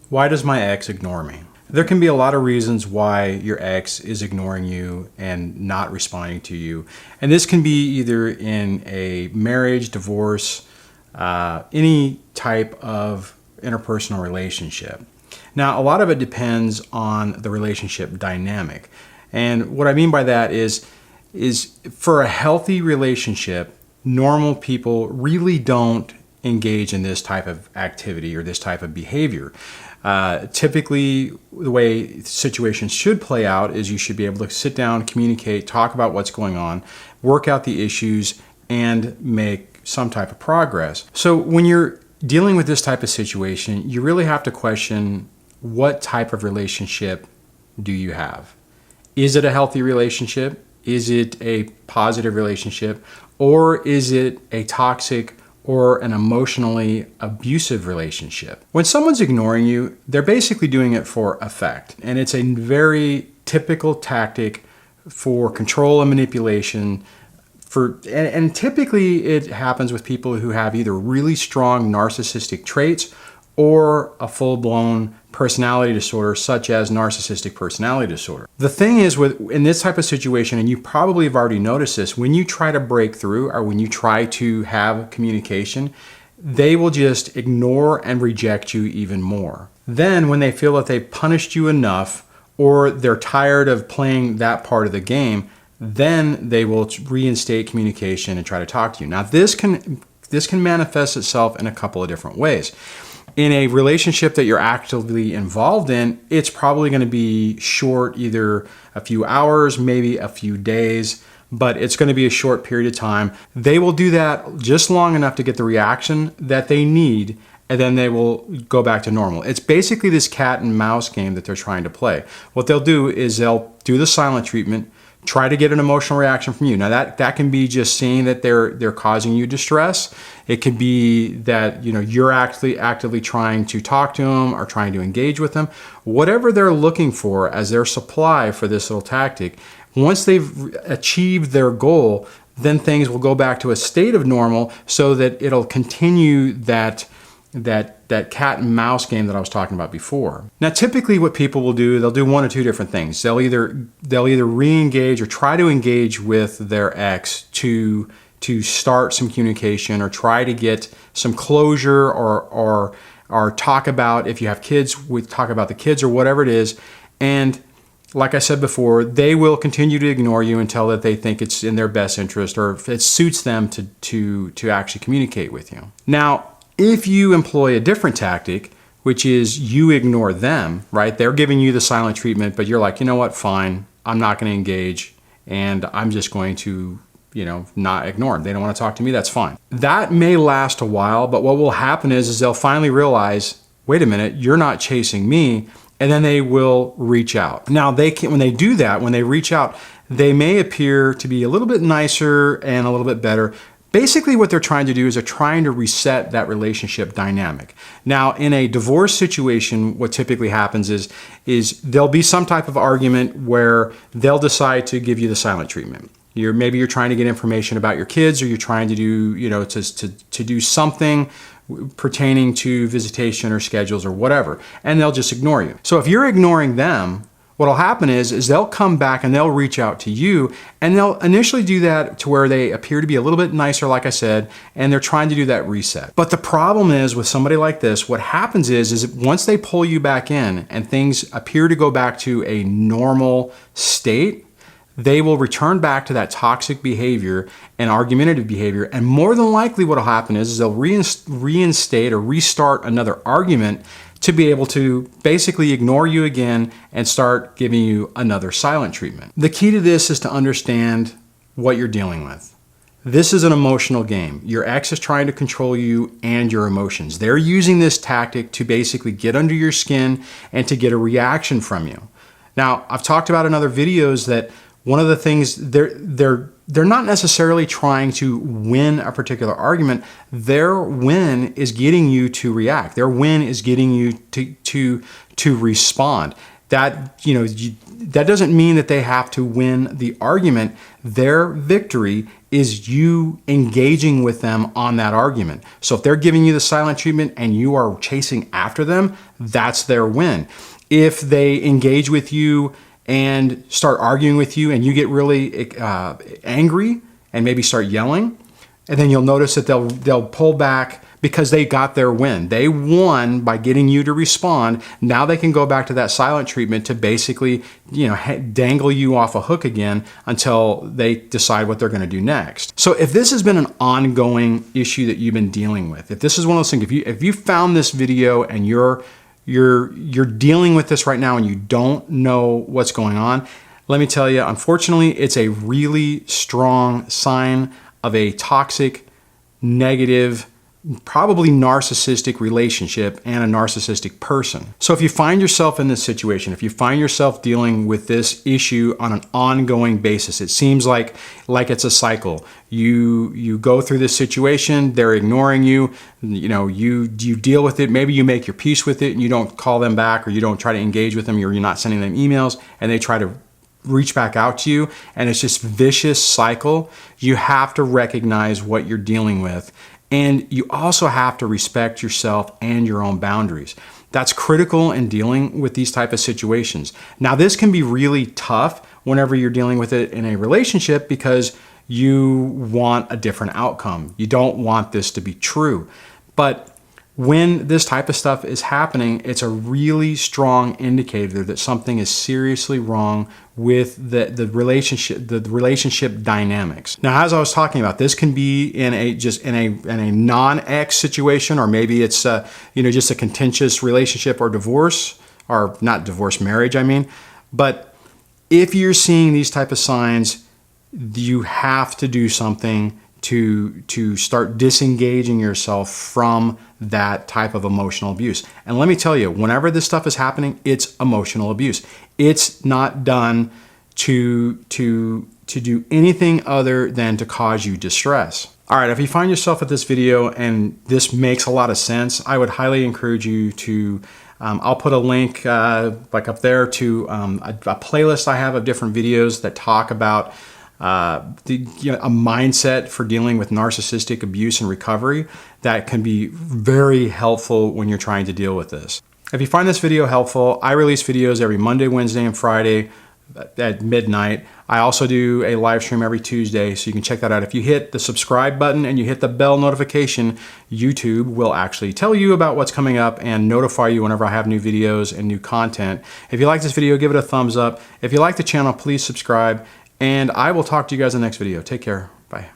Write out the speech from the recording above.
Why does my ex ignore me? There can be a lot of reasons why your ex is ignoring you and not responding to you. And this can be either in a marriage, divorce, any type of interpersonal relationship. Now, a lot of it depends on the relationship dynamic. And what I mean by that is for a healthy relationship, normal people really don't engage in this type of activity or this type of behavior. Typically, the way situations should play out is you should be able to sit down, communicate, talk about what's going on, work out the issues, and make some type of progress. So when you're dealing with this type of situation, you really have to question, what type of relationship do you have? Is it a healthy relationship? Is it a positive relationship? Or is it a toxic or an emotionally abusive relationship? When someone's ignoring you, they're basically doing it for effect. And it's a very typical tactic for control and manipulation. And typically it happens with people who have either really strong narcissistic traits or a full-blown personality disorder, such as narcissistic personality disorder. The thing is, in this type of situation, and you probably have already noticed this, when you try to break through or when you try to have communication, they will just ignore and reject you even more. Then when they feel that they've punished you enough, or they're tired of playing that part of the game, then they will reinstate communication and try to talk to you. Now, this can manifest itself in a couple of different ways. In a relationship that you're actively involved in, it's probably going to be short, either a few hours, maybe a few days, but it's going to be a short period of time. They will do that just long enough to get the reaction that they need, and then they will go back to normal. It's basically this cat and mouse game that they're trying to play. What they'll do is they'll do the silent treatment, try to get an emotional reaction from you. Now that can be just seeing that they're causing you distress. It could be that you're actively trying to talk to them or trying to engage with them. Whatever they're looking for as their supply for this little tactic, once they've achieved their goal, then things will go back to a state of normal so that it'll continue that cat and mouse game that I was talking about before. Now, typically what people will do, they'll do one or two different things. They'll either re-engage or try to engage with their ex to start some communication or try to get some closure or talk about, if you have kids, we talk about the kids or whatever it is. And like I said before, they will continue to ignore you until that they think it's in their best interest or if it suits them to actually communicate with you. Now, if you employ a different tactic, which is you ignore them, right? They're giving you the silent treatment, but you're like, you know what, fine, I'm not going to engage and I'm just going to, not ignore them. They don't want to talk to me, that's fine. That may last a while, but what will happen is they'll finally realize, wait a minute, you're not chasing me, and then they will reach out. Now, when they do that, when they reach out, they may appear to be a little bit nicer and a little bit better. Basically, what they're trying to do is they're trying to reset that relationship dynamic. Now, in a divorce situation, what typically happens is there'll be some type of argument where they'll decide to give you the silent treatment. Maybe you're trying to get information about your kids, or you're trying to do, to do something pertaining to visitation or schedules or whatever, and they'll just ignore you. So if you're ignoring them, what'll happen is they'll come back and they'll reach out to you, and they'll initially do that to where they appear to be a little bit nicer, like I said, and they're trying to do that reset. But the problem is with somebody like this, what happens is once they pull you back in and things appear to go back to a normal state, they will return back to that toxic behavior and argumentative behavior. And more than likely what'll happen is they'll reinstate or restart another argument to be able to basically ignore you again and start giving you another silent treatment. The key to this is to understand what you're dealing with. This is an emotional game. Your ex is trying to control you and your emotions. They're using this tactic to basically get under your skin and to get a reaction from you. Now, I've talked about in other videos that one of the things, they're not necessarily trying to win a particular argument. Their win is getting you to react. Their win is getting you to respond. That, that doesn't mean that they have to win the argument. Their victory is you engaging with them on that argument. So if they're giving you the silent treatment and you are chasing after them, that's their win. If they engage with you and start arguing with you and you get really angry and maybe start yelling, and then you'll notice that they'll pull back because they got their win. They won by getting you to respond. Now they can go back to that silent treatment to basically, dangle you off a hook again until they decide what they're going to do next. So if this has been an ongoing issue that you've been dealing with, if this is one of those things, if you found this video and you're dealing with this right now and you don't know what's going on, let me tell you, unfortunately, it's a really strong sign of a toxic, negative, probably narcissistic relationship and a narcissistic person. So if you find yourself in this situation, if you find yourself dealing with this issue on an ongoing basis, it seems like it's a cycle. You go through this situation, they're ignoring you, you deal with it, maybe you make your peace with it and you don't call them back or you don't try to engage with them, you're not sending them emails, and they try to reach back out to you, and it's just vicious cycle. You have to recognize what you're dealing with. And you also have to respect yourself and your own boundaries. That's critical in dealing with these type of situations. Now, this can be really tough whenever you're dealing with it in a relationship because you want a different outcome. You don't want this to be true. But when this type of stuff is happening, it's a really strong indicator that something is seriously wrong with the relationship dynamics. Now, as I was talking about, this can be in a non-ex situation, or maybe it's just a contentious relationship or divorce, or not divorce, marriage, I mean. But if you're seeing these type of signs, you have to do something to start disengaging yourself from that type of emotional abuse. And let me tell you, whenever this stuff is happening, it's emotional abuse. It's not done to do anything other than to cause you distress. All right, if you find yourself at this video and this makes a lot of sense, I would highly encourage you to I'll put a link like up there to a playlist I have of different videos that talk about a mindset for dealing with narcissistic abuse and recovery that can be very helpful when you're trying to deal with this. If you find this video helpful, I release videos every Monday, Wednesday, and Friday at midnight. I also do a live stream every Tuesday, so you can check that out. If you hit the subscribe button and you hit the bell notification, YouTube will actually tell you about what's coming up and notify you whenever I have new videos and new content. If you like this video, give it a thumbs up. If you like the channel, please subscribe. And I will talk to you guys in the next video. Take care. Bye.